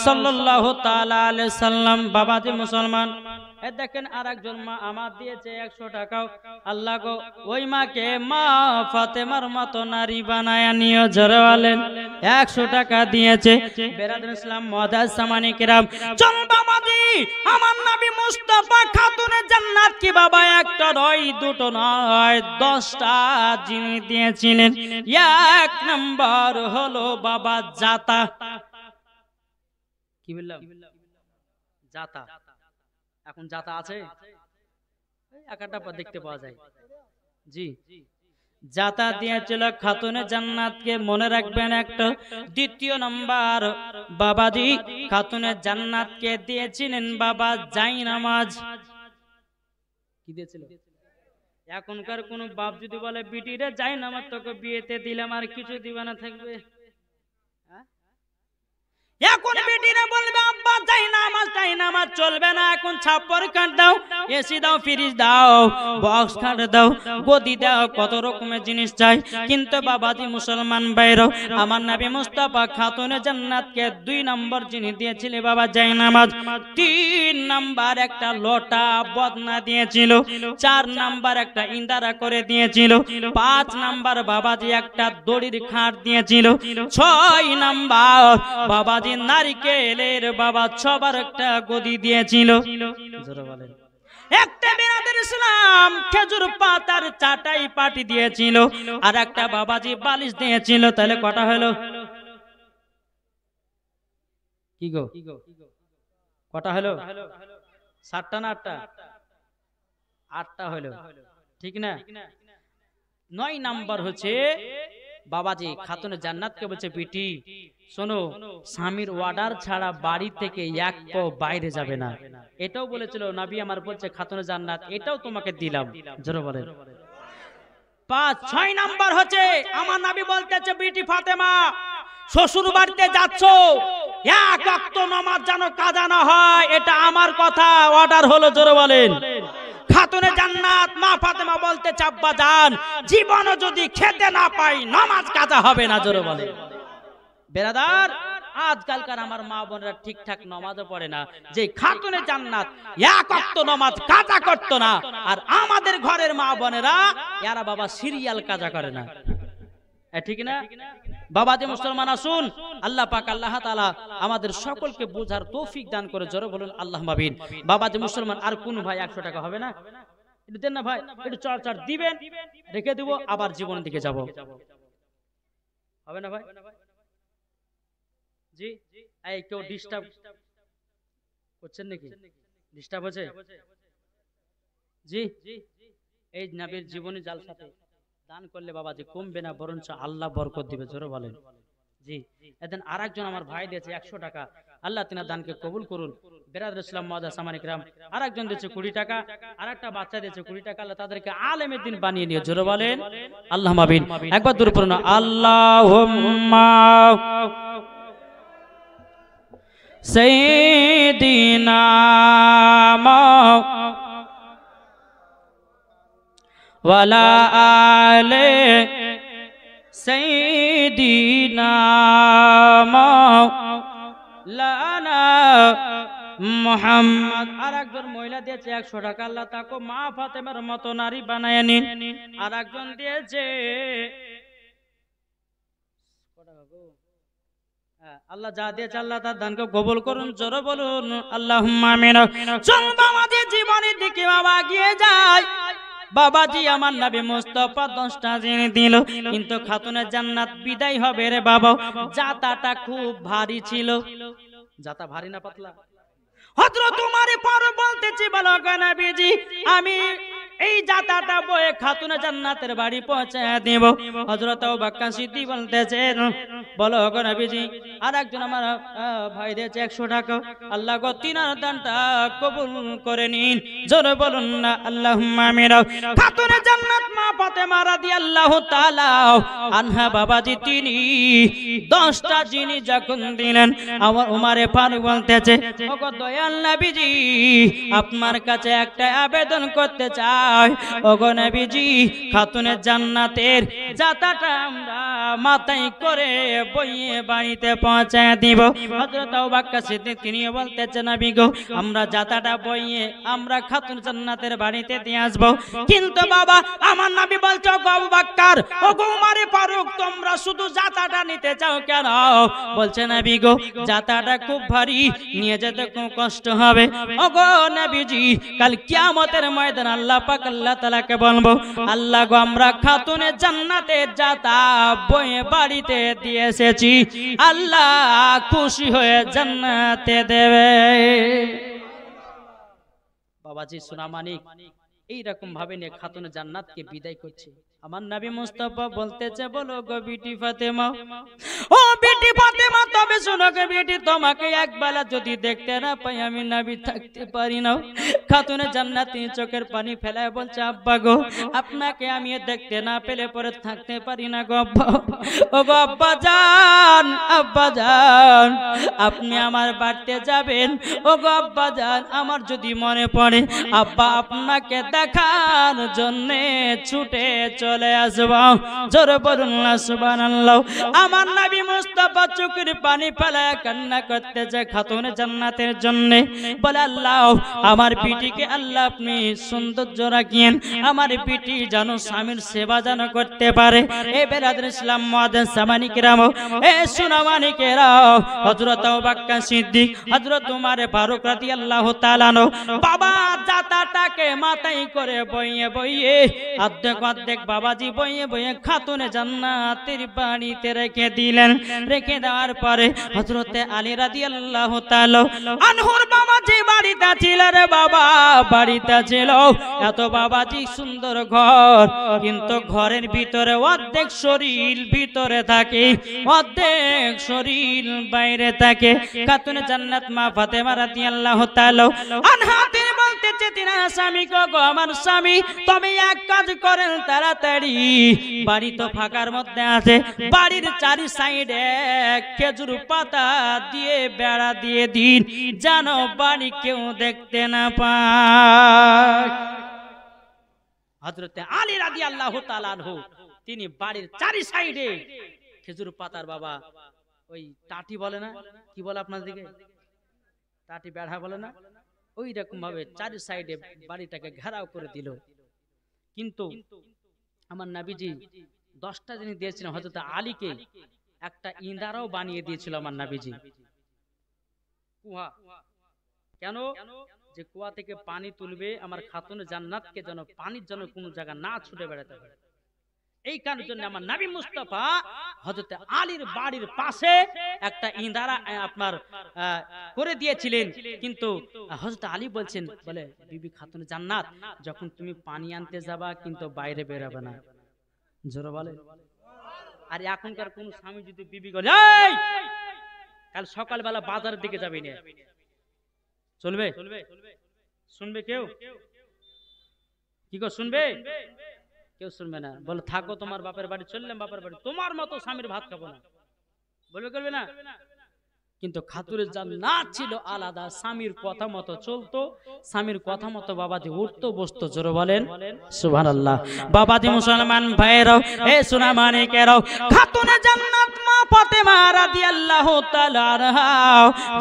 সাল্লাল্লাহু তাআলা আলাইহি সাল্লাম। বাবাজি মুসলমান, দেখেন আরেকজন মা আমার দিয়েছে 100 টাকা। আল্লাহ গো, ওই মাকে মা ফাতেমার মতো নারী বানায় নিও। জোরে বলেন 100 টাকা দিয়েছে। বেরাদর ইসলাম মুআদ্দাস সামানি কিরাম, চল বাবাজি, আমার নবী মুস্তাফা খাতুনে জান্নাত কি বাবা 1টা নয় 2টো নয় 10টা জিনিস দিয়েছিলেন। 1 নাম্বার হলো বাবা জাতা। কি বললাম? জাতা। এখন জাতা আছে? একটা দেখতে পাওয়া যায়। জি, জাতা দিয়েছিল খাতুনে জান্নাতকে, মনে রাখবেন একটা। 2য় নাম্বার বাবাজি খাতুনে জান্নাতকে দিয়েছিলেন বাবা জায়নামাজ। কি দিয়েছিল? এখনকার কোন বাপ যদি বলে বিটিরে জায়নামাজ তোকে বিয়েতে দিলাম, আর কিছু দিবা না থাকবে? এখন বেটিরা বলবে আব্বা যাই নামাজ চলবে না, এখন ছাপ্পর কাট দাও, এসি দাও, ফ্রিজ দাও, বক্স কাট দাও, গদি দাও, কত রকমের জিনিস চাই। কিন্তু বাবাজি মুসলমান ভাইরা, আমার নবী মুস্তাফা খাতুনে জান্নাতকে 2 নম্বর জিনিস দিয়েছিল বাবা যাই নামাজ, 3 নম্বর একটা লোটা বদনা দিয়েছিল, 4 নম্বর একটা ইন্দারা করে দিয়েছিল, 5 নম্বর বাবাজি একটা দড়ির খাট দিয়েছিল, 6 নম্বর বাবাজি নারিকেলের বাবা সবার একটা গদি দিয়েছিল, একটা বেরাদের ইসলাম খেজুর পাতার চাটাই পাটি দিয়েছিল, আর একটা বাবাজি বালিশ দিয়েছিল। তাহলে কটা হলো? কি গো কটা হলো? 7টা না 8টা? 8টা হলো, ঠিক না? 9 নাম্বার হচ্ছে বাবাজি খাতুনে জান্নাতকে বলছে বেটি শোনো, স্বামীর অর্ডার ছাড়া বাড়ি থেকে এক পাও বাইরে যাবে না। এটাও বলেছিল নবী আমার, বলছে খাতুনে জান্নাত এটাও তোমাকে দিলাম। জোরে বলেন। 6 নাম্বার হচ্ছে আমার নবী বলতেছে বেটি ফাতেমা, শ্বশুর বাড়িতে যাচ্ছ, 1 ওয়াক্ত নামাজ যেন কাজা না হয়, এটা আমার কথা, অর্ডার হলো। জোরে বলেন। খাতুনে জান্নাত মা ফাতেমা বলতে আব্বা জান, জীবনে যদি খেতে না পাই নামাজ কাজা হবে না। জোরে বলে। বেরাদার, আজকালকার আমার মা বোনেরা ঠিকঠাক নামাজও পড়ে না, যে খাতুনে জান্নাত 1 ওয়াক্ত নামাজ কাজা করতো না, আর আমাদের ঘরের মা বোনেরা এরা বাবা সিরিয়াল কাজা করে না। ঠিক না বাবাজি মুসলমান? আসুন আল্লাহ পাক আল্লাহ তাআলা আমাদের সকলকে বোঝার তৌফিক দান করে। জোরে বলুন আল্লাহুম্মা আমিন। বাবাজি মুসলমান, আর কোন ভাই 100 টাকা হবে না? একটু দেন না ভাই, একটু চড় দিবেন, রেখে দেব, আবার জীবনের দিকে যাব। হবে না ভাই? জি, এই কেউ ডিস্টার্ব করছেন নাকি? ডিস্টার্ব হচ্ছে? জি, এই নবীর জীবনী জালসাতে দান করলে বাবাজি কমবে না, বরঞ্চ আল্লাহ বরকত দিবে। জোরে বলেন। জি, এদিন আরেকজন আমার ভাই দিয়েছে 100 টাকা, আল্লাহ তিনার দানকে কবুল করুন। বেরাদর ইসলাম মুআজ্জাজ সামানিক রাম, আরেকজন দিয়েছে 20 টাকা, আরেকটা বাচ্চা দিয়েছে 20 টাকা, আল্লাহ তাদেরকে আলেমের দিন বানিয়ে নিয়ে। জোরে বলেন আল্লাহুম্মা আমিন। একবার দূর পড়ুন আল্লাহুম্মা সাইয়্যিদিনা ওয়ালা আলে সাইয়্যিদিনা মাওলানা মুহাম্মদ। আর একজন মহিলা দিয়েছে 100 টাকা, আল্লাহ তাকে মা ফাতেমার মতো নারী বানায় নিন। আর একজন দিয়েছে, আল্লাহ যা দিয়েছে আল্লাহ তার দানকে কবুল করুন। জোরে বলুন আল্লাহুম্মা আমিন। চল বাবাজি জীবনের দিকে বাবা এগিয়ে যায়। বাবাজি আমার নবী মুস্তাফা 10টা জিনিস দিল, কিন্তু খাতুনে জান্নাত বিদায় হবে রে বাবা, জাতাটা খুব ভারী ছিল। জাতা ভারী না পাতলা? হযরত উমর ফারুক বলতেছি, বলো গো নবীজি, আমি এই জাতাটা বয়ে খাতুনে জান্নাতের বাড়ি পৌঁছায় দেব। হযরত আবু বকর সিদ্দিক বলতেছেন, বলো গো নবীজি। আর একজন আমার ভাই দিয়েছে 100 টাকা, আল্লাহ গো তিনার দানটা কবুল করে নিন। জোরে বলুন না আল্লাহুম্মা আমিন। খাতুনে জান্নাত মা ফাতেমা রাদিয়াল্লাহু তাআলা আনহা বাবাজি তিনি 10টা জিনিস যখন দিলেন, আমার উমরে ফারুক বলতেছে, ওগো দয়াল নবীজি, আপনার কাছে একটা আবেদন করতে চাই। ওগো নবীজি, খাতুনে জান্নাতের জাতাটা আমরা মাথায় করে বইয়ে বাড়িতে পৌঁছায় দিব। হযরত আবু বকর সিদ্দিক তিনি বলতেছেন, নবী গো, আমরা জাতাটা বইয়ে আমরা খাতুন জান্নাতের বাড়িতে দিয়ে আসব। কিন্তু বাবা আমার নবী বলছে, ওগো আবু বকর, ওগো উমরে ফারুক, তোমরা শুধু জাতাটা নিতে চাও কেন? বলছে, নবী গো, জাতাটা খুব ভারী, নিয়ে যেতে খুব কষ্ট হবে। ওগো নবীজি, কাল কিয়ামতের ময়দানে আল্লাহ পাক আল্লাহ তাআলাকে বলবো, আল্লাহ গো, আমরা খাতুনে জান্নাতের জাতা বইয়ে বাড়িতে দিয়ে এসেছি, আল্লাহ খুশি হয়ে জান্নাতে দেবে। বাবাজি সোনামানিক এইরকম ভাবে নিয়ে খাতুনে জান্নাতকে বিদায় করছে। আমার নবী মুস্তাফা বলতেছে, বলো গো বিটি ফাতেমা, ও বিটি ফাতেমা, তবে শোনো গো বিটি, তোমাকে একবেলা যদি দেখতে না পাই আমি নবী থাকতে পারি না। খাতুনে জান্নাতি চোখের পানি ফেলায় বলছে আব্বা গো আপনাকে আমি দেখতে না পেলে পরে থাকতে পারি না গো আব্বা। ও গো আব্বা জান, আব্বা জান আপনি আমার বাড়িতে যাবেন। ও গো আব্বা জান আমার যদি মনে পড়ে আব্বা আপনাকে দেখার জন্যে ছুটে চলে আসব। জোরে বলুন না সুবহানাল্লাহ। আমার নবী মুস্তাফা চোখের পানি ফেলায় কান্না করতেছে খাতুনে জান্নাতের জন্য। বলে আল্লাহ আমার বিটিকে আল্লাহ আপনি সৌন্দর্য রাখিয়েন, আমার বিটি যেন স্বামীর সেবা যেন করতে পারে। এ বেরাদর ইসলাম মুআজ্জিন সামানি কিরাম, এ সুনামানি কিরাম, হযরত আবু বকর সিদ্দিক, হযরত উমর ফারুক রাদিয়াল্লাহু তাআলা আনহু বাবা জাতাটাকে মাথায় করে বইয়ে বইয়ে অর্ধেক অর্ধেক বাবাজি বইয়ে বইয়ে খাতুনে জান্নাতের বাড়িতে রেখে দিলেন। রেখে দেওয়ার পরে হযরত আলী রাদিয়াল্লাহু তাআলা আনহুর বাবাজি বাড়িতে ছিল রে বাবা, বাড়িতে ছিল। এত বাবাজি সুন্দর ঘর, কিন্তু ঘরের ভিতরে অর্ধেক শরীর ভিতরে থাকে, অর্ধেক শরীর বাইরে থাকে। খাতুনে জান্নাত মা ফাতেমা রাদিয়াল্লাহু তাআলা আনহা তিনি বলতেছে তিনা স্বামী গো আমার স্বামী তবে এক কাজ করেন তাড়াতাড়ি, বাড়ি তো ফাঁকার মধ্যে আছে, বাড়ির চারি সাইডে খেজুর পাতা দিয়ে বেড়া দিয়ে দিন যেন বাড়ি কেউ দেখতে না পায়। হযরত আলী রাদিয়াল্লাহু তাআলা আনহু তিনি বাড়ির চারি সাইডে খেজুর পাতার বাবা ওই টাটি বলে না, কি বলে আপনার দিকে টাটি বেড়া বলে না, ওই রকম ভাবে চারি সাইডে বাড়িটাকে ঘেরাও করে দিল। কিন্তু আমার নবীজি 10টা জিনিস দিয়েছিলেন হযরত আলীকে, একটা ইঁদারাও বানিয়ে দিয়েছিল আমার নবীজি। কুয়া, কেন? যে কুয়া থেকে পানি তুলবে আমার খাতুনে জান্নাতকে যেন পানির জন্য কোনো জায়গা না ছুটে বেড়াতে হয়। এই কারণের জন্য আমার নবী মুস্তাফা হযরত আলীর বাড়ির পাশে একটা ইঁদারা আপনার করে দিয়েছিলেন। কিন্তু হযরত আলী বলছেন, বলে বিবি খাতুনে জান্নাত যখন তুমি পানি আনতে যাবা কিন্তু বাইরে বেরোবে না। জোরে বলে। আর এখনকার কোন স্বামী যদি বিবি বলে এই কাল সকালবেলা বাজারের দিকে যাবি না, চলবে? শুনবে কেউ? কি গো শুনবে? কেউ শুনবে না। বলে থাকো তোমার বাপের বাড়ি, চললাম বাপের বাড়ি, তোমার মতো স্বামীর ভাত খাবো না, বলবে করবে না? কিন্তু খাতুনে জান্নাত ছিল আলাদা, স্বামীর কথা মতো চলতো, স্বামীর কথা মতো বাবাজি উঠতো বসতো। জোরে বলেন সুবহানাল্লাহ। বাবাজি মুসলমান ভাইরাও, এ সোনা মানিকেরাও, খাতুনে জান্নাত মা ফাতেমা রাদিয়াল্লাহু তাআলা আনহা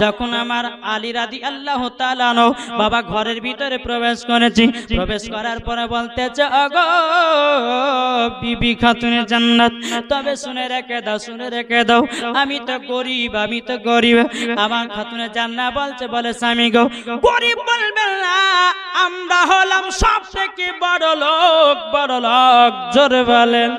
যখন আমার আলী রাদিয়াল্লাহু তাআলা আনহু বাবা ঘরের ভিতরে প্রবেশ করেছি, প্রবেশ করার পরে বলতেছে ওগো বিবি খাতুনে জান্নাত তবে শুনে রেখে দাও, শুনে রেখে দাও, আমি তো গরিব, আমি তো গরিব। আমার খাতুনে জান্নাত বলছে, বলে স্বামী গো গরিব বলবেন না, আমরা হলাম সব থেকে বড় লোক, বড় লোক। জোরে বলেন।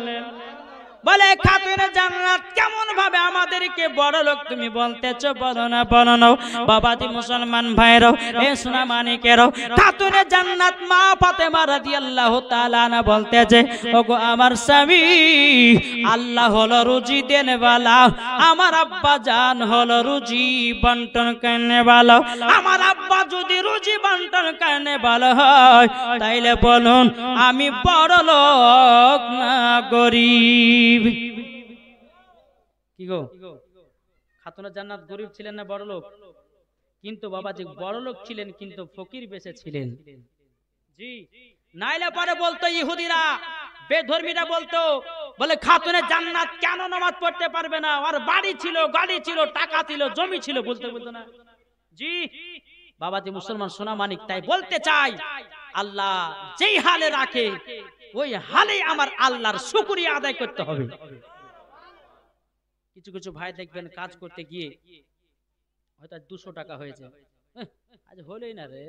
বলে খাতুনে জান্নাত কেমন ভাবে আমাদেরকে বড় লোক তুমি বলতেছো, বলো না, বলো না। বাবাজি মুসলমান ভাইরাও, এ সোনা মানিকেরাও, খাতুনে জান্নাত মা ফাতেমা রাদিয়াল্লাহু তাআলা আনহা বলতেছে ওগো আমার স্বামী আল্লাহ হলো রুজি দেনে वाला, আমার আব্বা জান হলো রুজি বন্টন করনে वाला। আমার আব্বা যদি রুজি বন্টন করনে वाला হয় তাইলে বলুন আমি বড় লোক না গরিব? কি গো খাতুনে জান্নাত গরিব ছিলেন না বড় লোক? কিন্তু বাবাজি বড় লোক ছিলেন কিন্তু ফকির বেশে ছিলেন। জি, নাইলে পরে বলতো ইহুদিরা, বেধর্মীরা বলতো, বলে খাতুনে জান্নাত কেন নামাজ পড়তে পারবে না, আর বাড়ি ছিল, গাড়ি ছিল, টাকা ছিল, জমি ছিল, বলতে বলতো না? জি বাবাজি মুসলমান সোনা মানিক, তাই বলতে চাই আল্লাহ যেই হালে রাখে ওই হালে আমার আল্লাহর শুকরিয়া আদায় করতে হবে। কিছু কিছু ভাই দেখবেন কাজ করতে গিয়ে হয়তো 200 টাকা হয়েছে, আজ হলোই না রে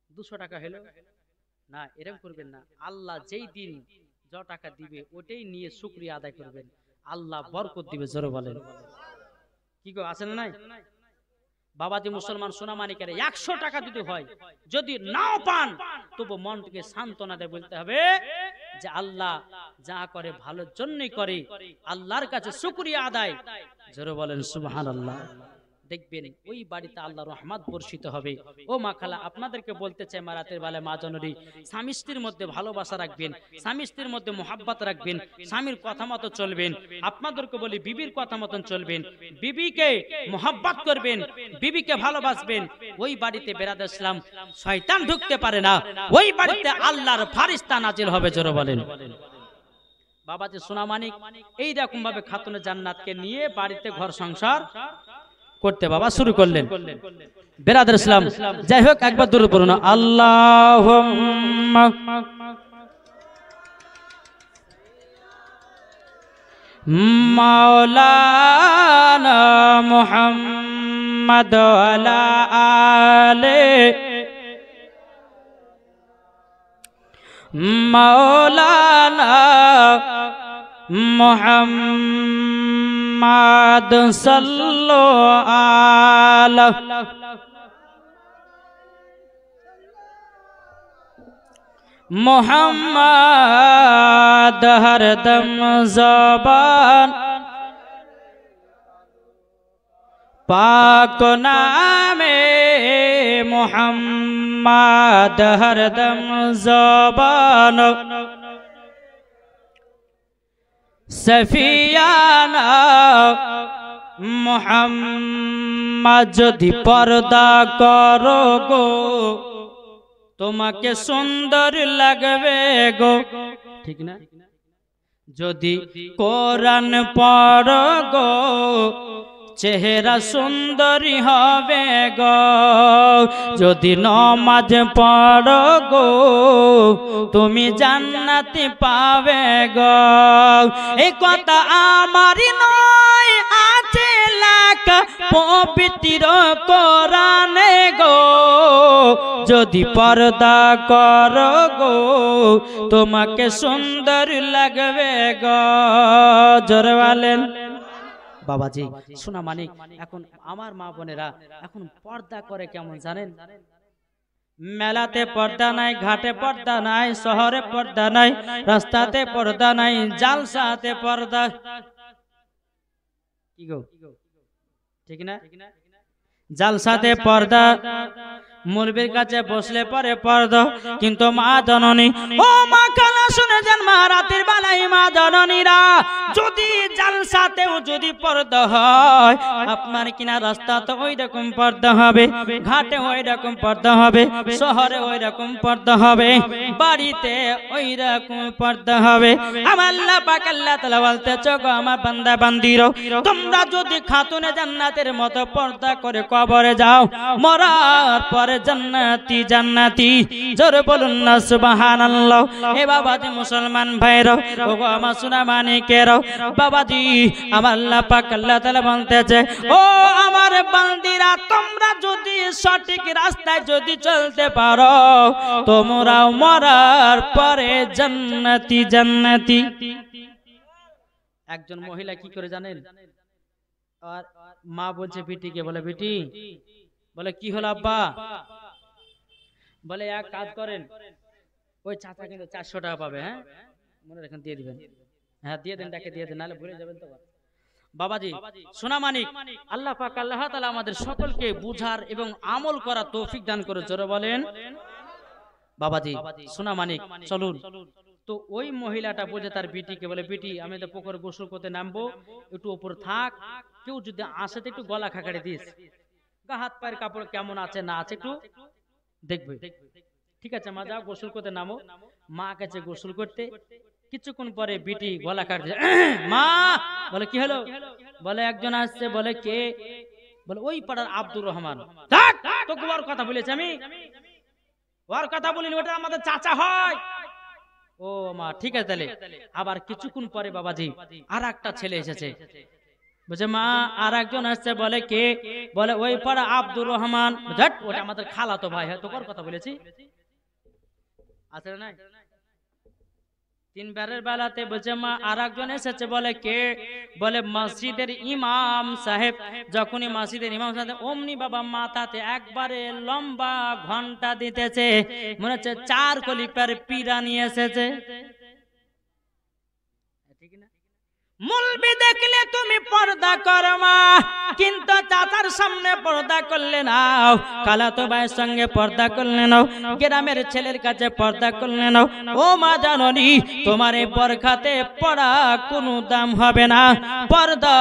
200 টাকা হলো না, এরকম করবেন না। আল্লাহ যেই দিন যত টাকা দিবে ওটাই নিয়ে শুকরিয়া আদায় করবেন, আল্লাহ বরকত দিবে। জোরে বলেন। কি গো আছে না নাই? বাবাজি মুসলমান সোনা মানিকেরা 100 টাকা যদি হয়, যদি নাও পান তবু মনকে সান্ত্বনা দিয়ে বলতে হবে যে আল্লাহ যা করে ভালোর জন্যই করে, আল্লাহর কাছে শুকরিয়া আদায়। জোরে বলেন সুবহানাল্লাহ। দেখবেন ওই বাড়িতে আল্লাহ রহমত বর্ষিত হবে। ও মা খালা, আপনাদেরকে বলতে চাই, মা রাতের বেলায় মা জননী, স্বামী স্ত্রীর মধ্যে ভালোবাসা রাখবেন, স্বামী স্ত্রীর মধ্যে মোহাব্বত রাখবেন, স্বামীর কথা মতো চলবেন। আপনাদেরকে বলি বিবির কথা মতন চলবেন, বিবিকে মোহাব্বত করবেন, বিবিকে ভালোবাসবেন। ওই বাড়িতে বেরাদ ইসলাম শয়তান ঢুকতে পারে না, ওই বাড়িতে আল্লাহর ফারিস্তা নাজিল হবে। জোরে বলেন। বাবাজি সোনা মানিক এইরকম ভাবে খাতুনে জান্নাতকে নিয়ে বাড়িতে ঘর সংসার করতে বাবা শুরু করলেন। বেরাদার ইসলাম, যাই হোক একবার দূরে পড়ুন, আল্লাহুম্মা মাওলানা মুহাম্মদ ওয়ালা আলে মাওলানা মুহাম্মদ সাল্লাল্লাহু আলাইহি মুহাম্মদ হরদম জবান পাক নামে মুহাম্মদ হরদম জবান সফিয়ানা মুহাম্মদ যদি পর্দা করো গো তোমাকে সুন্দর লাগবে গো, ঠিক না? যদি কোরআন পড়ো গো চেহারা সুন্দরী হবে গো, যদি নামাজ পড়ো গো তুমি জান্নাতি পাবে গো। এই কথা আমারই নয়, আছে লেখা পবিত্র কোরআনে গো, যদি পর্দা করো গো তোমাকে সুন্দর লাগবে গো। জোরে বলেন। বাবাজি সোনা মানিক, এখন আমার মা বোনেরা এখন পর্দা করে কেমন জানেন? মেলাতে পর্দা নাই, ঘাটে পর্দা নাই, শহরে পর্দা নাই, রাস্তাতে পর্দা নাই, জালসাতে পর্দা। কি গো ঠিক না? জালসাতে পর্দা, মুরবির কাছে বসলে পরে পর্দা, কিন্তু মা জননী, ও মা খালা শুনে যান, মা রাতের বেলায় মা জননীরা যদি জালসাতেও যদি পর্দা হয়, আপনার কিনা রাস্তাতে ওই রকম পর্দা হবে, ঘাটে ওই রকম পর্দা হবে, শহরে ওই রকম পর্দা হবে, বাড়িতে ওই রকম পর্দা হবে। আমার আল্লাহ পাক আল্লাহ তাআলা বলতেছে, গো আমার বান্দা বান্দিরো, তোমরা যদি খাতুনে জান্নাতের মতো পর্দা করে কবরে যাও, মরার পরে জান্নাতি জান্নাতি। জোরে বলুন না সুবহানাল্লাহ। এ বাবাজি মুসলমান ভাইরা, ওগো আমার সোনা মানিকেরা, বাবাজি আমার আল্লাহ পাক আল্লাহ তাআলা বলতেছে, ও আমার বান্দিরা, তোমরা যদি সঠিক রাস্তায় যদি চলতে পারো, তোমরাও মরার পরে জান্নাতি জান্নাতি। একজন মহিলা কি করে জানেন? আর মা বলছে বিটিকে, বলে বিটি, বলে কি হলো আব্বা? বলে এক কাজ করেন, ওই চাচা কিন্তু 400 টাকা পাবে, হ্যাঁ মনে রাখেন, দিয়ে দিবেন, হ্যাঁ দিয়ে দেন, ডাকে দিয়ে দেন, নাহলে ভুলে যাবেন তো। বাবাজি সোনা মানিক, আল্লাহ পাক আল্লাহ তাআলা আমাদের সকলকে বুঝার এবং আমল করার তৌফিক দান করে। জোরে বলেন। বাবাজি সোনা মানিক চলুন। তো ওই মহিলাটা বুঝে তার বিটিকে বলে, বিটি আমি তো পুকুরে গোসল করতে নামবো, একটু উপর থাক, কেউ যদি আসে তো একটু গলা খাকাড়ে দিস, গা হাত পায়ের কাপড় কেমন আছে না আছে একটু দেখবে। ঠিক আছে মা, যাও গোসল করতে নামো। মা গেছে গোসল করতে, কিছুক্ষণ পরে বিটি গলা কাটছে, মা। বলে কি হলো? বলে একজন আসছে। বলে কে? বলে ওই পাড়ার আব্দুর রহমান। তোকে ওর কথা বলেছি আমি? ওর কথা বলিনি, ওটা আমাদের চাচা হয়। ও মা ঠিক আছে তাহলে। আবার কিছুক্ষণ পরে বাবাজি আর একটা ছেলে এসেছে, বলছে মা আর একজন আসছে। বলে কে? বলে ওই পাড়া আব্দুর রহমান। ওটা আমাদের খালাতো ভাই হয়, তোর কথা বলেছি আছে না? তিনবারের বেলাতে বলছে মা আর একজন এসেছে। বলে কে? বলে মসজিদের ইমাম সাহেব। যখনই মসজিদের ইমাম সাহেব, অমনি বাবা মাথাতে একবারে লম্বা ঘন্টা দিতেছে, মনে হচ্ছে 4 কলিপার পীরা নিয়ে এসেছে। ঠিক না? মুলবি দেখলে তুমি পর্দা করো মা, কিন্তু চাচার সামনে পর্দা করলে নাও, খালাতো ভাইয়ের সঙ্গে পর্দা করলে নাও, গ্রামের ছেলের কাছে পর্দা করলে নাও। ও মা জাননি তোমার এই বরখাতে পড়া কোনো দাম হবে না, পর্দা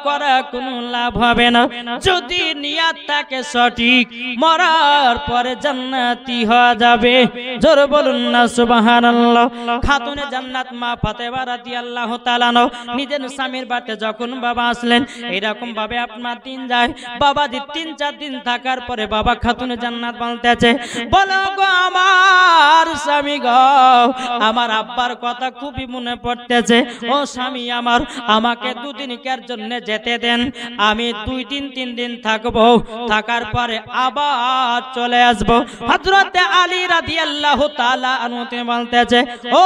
করা কোনো লাভ হবে না। যদি নিয়াত থাকে সঠিক, মরার পরে জান্নাতি হওয়া যাবে। জোর বলুন না সুবহানাল্লাহ। খাতুনে জান্নাত মা ফাতেমা রাদিয়াল্লাহু তাআলা নিজের স্বামীর বাড়িতে যখন বাবা আসলেন, এরকম ভাবে আপনার দিন যায়, বাবা দি 3-4 দিন থাকার পরে বাবা খাতুনে জান্নাত বলতেছে, বলো গো আমার স্বামী গো, আমার আব্বার কথা খুবই মনে পড়তেছে। ও স্বামী আমার, আমাকে 2 দিনকার জন্য যেতে দেন, আমি 2 দিন 3 দিন থাকবো, থাকার পরে আবার চলে আসবো। হযরতে আলী রাদিয়াল্লাহু তাআলা আনহু বলতেছে, ও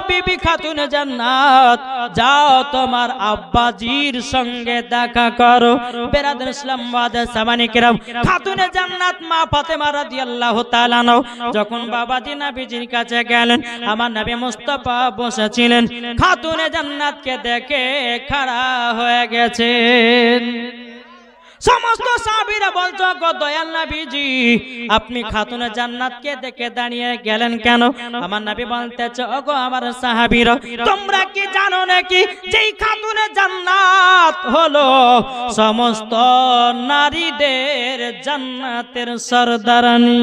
বিবি খাতুনে জান্নাত, যাও তোমার আব্বাজির সঙ্গে দেখা করো। বেরাদর ইসলাম ওয়াদে সামানি কিরাম, খাতুনে জান্নাত মা ফাতেমা রাদিয়াল্লাহু তাআলা যখন বাবাজি নবীজির কাছে গেলেন, আমার নবী মুস্তাফা বসেছিলেন, খাতুনে জান্নাতকে দেখে খাড়া হয়ে গেছেন। সমস্ত সাহাবীরা বলতো, গো দয়াল নবীজি, আপনি খাতুনে জান্নাতকে দেখে দাঁড়িয়ে গেলেন কেন? আমার নবী বলতেছে, ওগো আমার সাহাবীরা, তোমরা কি জানো নাকি যে খাতুনে জান্নাত হলো সমস্ত নারীদের জান্নাতের সরদারানী,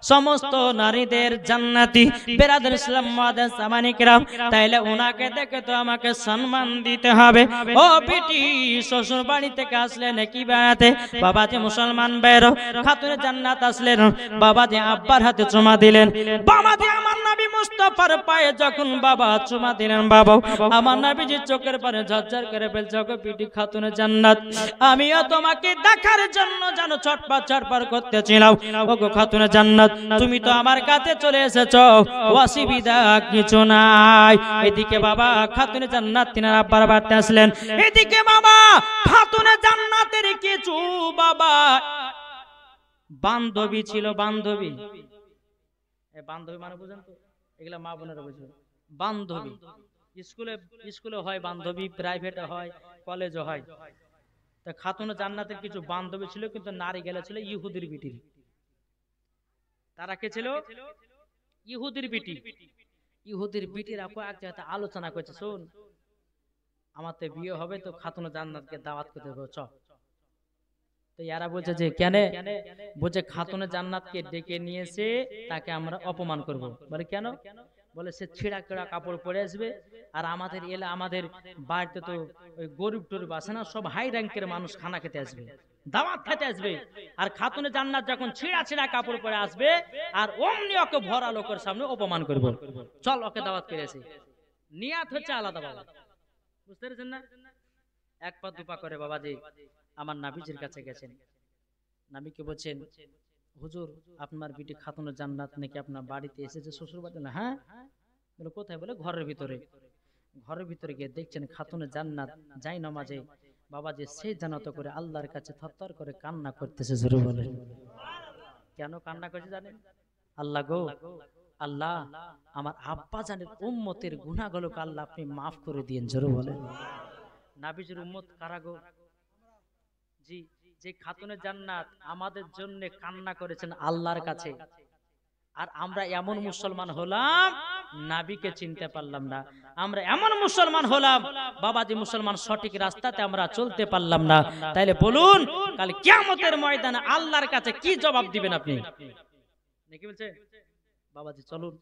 সমস্ত নারীদের জান্নাতি। বেরাদর ইসলাম ওয়াদে সামানি কিরাম, তাইলে ওনাকে দেখে তো আমাকে সম্মান দিতে হবে। ও বেটি, শ্বশুর বাড়ি থেকে আসলে নাকি বেড়াতে, বাবাজি মুসলমান বেরো, খাতুনে জান্নাত আসলেন, বাবাজি আব্বার হাতে চুমা দিলেন। বাবাজি আমার নবী মুস্তাফার পায়ে যখন বাবা চুমা দিলেন, বাবা আমার নবীজি চোখের পারে ঝরঝর করে ফেলছে, গো বেটি খাতুনে জান্নাত, আমিও তোমাকে দেখার জন্য জানো ছটপট ছটপট করতেছিলাম। ওগো খাতুনে জান্নাত, তুমি তো আমার কাছে চলে এসেছো, অসুবিধা কিছু নাই। এদিকে বাবা খাতুনে জান্নাত তিনার আব্বার বাড়িতে আসলেন, এদিকে বাবা খাতুনে জান্নাতের কিছু বাবা বান্ধবী ছিল। বান্ধবী, বান্ধবী মানে বুঝেন তো, এগুলা মা বোনেরা বুঝবে। বান্ধবী স্কুলে হয় বান্ধবী, প্রাইভেটে হয়, কলেজে হয়। তা খাতুনে জান্নাতের কিছু বান্ধবী ছিল, কিন্তু নারী গেলে ছিল ইহুদির বিটির। তারা কে ছিল? ইহুদির বিটি। ইহুদির বিটির আপু এক জায়গাতে আলোচনা করছে, শোন আমার তো বিয়ে হবে, তো খাতুনে জান্নাতকে দাওয়াত করতে হবে, চ। তো ইয়ারা বলছে যে কেন? বলছে খাতুনে জান্নাতকে ডেকে নিয়েছে, তাকে আমরা অপমান করব। বলে কেন? বলে সে ছিঁড়া কেড়া কাপড় পরে আসবে, আর আমাদের এলা আমাদের বাড়িতে তো ওই গরিব টরিব আসে না, সব হাই র্যাঙ্কের মানুষ খানা খেতে আসবে, দাওয়াত খেতে আসবে, আর খাতুনে জান্নাত যখন ছিঁড়া ছিঁড়া কাপড় পরে আসবে, আর অমনি ওকে ভরা লোকের সামনে অপমান করব, চল ওকে দাওয়াত করেছে। নিয়াত হচ্ছে আলাদা, বাবা বুঝতে পেরেছেন না? এক পা দুপা করে বাবাজি আমার নবীজির কাছে গেছেন, নবীকে বলছেন, হুজুর আপনার বিটি খাতুনে জান্নাত নাকি আপনার বাড়িতে এসেছে শ্বশুর বাড়িতে? না। হ্যাঁ। বলে কোথায়? বলে ঘরের ভিতরে। ঘরের ভিতরে গিয়ে দেখছেন খাতুনে জান্নাত যাই নামাজে বাবাজি সেই জানাতো করে আল্লাহর কাছে থরথর করে কান্না করতেছে। জোরে বলে কেন কান্না করছে জানেন? আল্লাহ গো, আল্লাহ আমার আব্বা জানের উম্মতের গুনাহগুলোকে আল্লাহ আপনি মাফ করে দিয়েন। জোরে বলে নবীজির উম্মত কারা গো? জি, যে খাতুনে জান্নাত আমাদের জন্য কান্না করেছেন আল্লাহর কাছে, আর আমরা এমন মুসলমান হলাম নবীকে চিনতে পারলাম না। আমরা এমন মুসলমান হলাম বাবাজি মুসলমান সঠিক রাস্তাতে আমরা চলতে পারলাম না। তাইলে বলুন কাল কিয়ামতের ময়দানে আল্লাহর কাছে কি জবাব দিবেন আপনি? নাকি বলছে বাবাজি চলুন